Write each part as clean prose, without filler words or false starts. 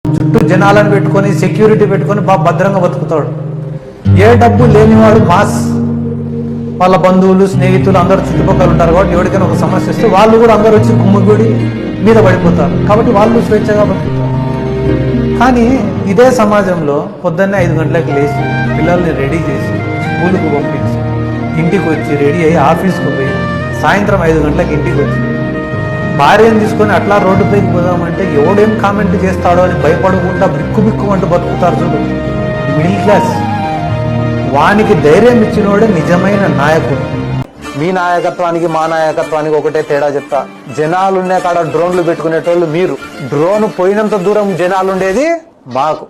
చుట్టూ జనాలను పెట్టుకొని సెక్యూరిటీ పెట్టుకొని భద్రంగా బతుకుతాడు. ఏ డబ్బు లేనివాడు మాస్, వాళ్ళ బంధువులు స్నేహితులు అందరూ చుట్టుపక్కల ఉంటారు కాబట్టి ఎవరికైనా ఒక సమస్య వస్తే వాళ్ళు కూడా అందరూ వచ్చి గుమ్మిగూడి మీద పడిపోతారు కాబట్టి వాళ్ళు స్వేచ్ఛగా బతుకుతారు. కానీ ఇదే సమాజంలో పొద్దున్నే 5 గంటలకు లేచి పిల్లల్ని రెడీ చేసి స్కూలుకు పంపించి ఇంటికి వచ్చి రెడీ అయ్యి ఆఫీస్కి పోయి సాయంత్రం 5 గంటలకు ఇంటికి వచ్చి భార్యను తీసుకొని అట్లా రోడ్డుపైకి పోదామంటే ఎవడేం కామెంట్ చేస్తాడో అని భయపడకుండా బిక్కుబిక్కుమంటూ బతుకుతారు చూడు మిడిల్ క్లాస్. వానికి ధైర్యం ఇచ్చినోడే నిజమైన నాయకుడు. మీ నాయకత్వానికి మా నాయకత్వానికి ఒకటే తేడా చెప్తా, జనాలున్నే కాడ డ్రోన్లు పెట్టుకునేటోళ్ళు మీరు, డ్రోన్ పోయినంత దూరం జనాలుండేది మాకు.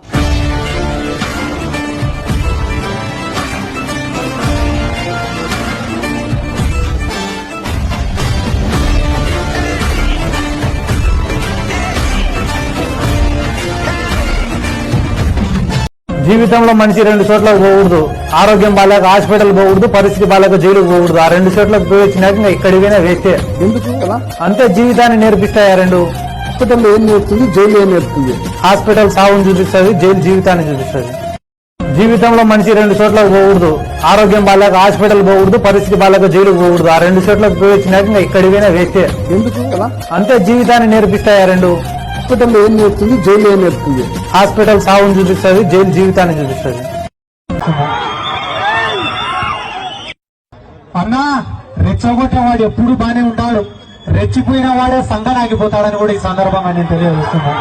జీవితంలో మనిషి 2 చోట్లకు పోకూడదు. ఆరోగ్యం బాగాలేక హాస్పిటల్ పోకూడదు, పరిస్థితి బాగాలేక జైలుకు పోకూడదు. ఆ 2 చోట్లకు పోయి వచ్చినాక ఇంకా ఇక్కడికైనా వేస్తే ఎందుకు అలా? అంతే, జీవితాన్ని నేర్పిస్తాయి. 2 హాస్పిటల్ ఏం నేర్పుతుంది, జైలు ఏం నేర్పుతుంది? హాస్పిటల్ సావును చూపిస్తుంది, జైలు జీవితాన్ని చూపిస్తుంది. జీవితంలో మనిషి 2 చోట్లకు పోకూడదు. ఆరోగ్యం బాగాలేక హాస్పిటల్ పోకూడదు, పరిస్థితి బాగాలేక జైలుకు పోకూడదు. ఆ 2 చోట్లకు పోయి వచ్చినాక ఇంకా ఇక్కడికైనా వేస్తే ఎందుకు అలా? అంతే, జీవితాన్ని నేర్పిస్తాయి. 2 హాస్పిటల్ ఏం నేర్పుతుంది, జైలు ఏం నేర్పుతుంది? హాస్పిటల్ సావును చూపిస్తుంది, జైలు జీవితాన్ని చూపిస్తుంది. అన్నా, రెచ్చగొట్టేవాడు ఎప్పుడు బానే ఉంటాడు, రెచ్చిపోయిన వాడే సంఘాన్ని ఆగిపోతాడని కూడా ఈ సందర్భంగా నేను తెలియజేస్తున్నాను.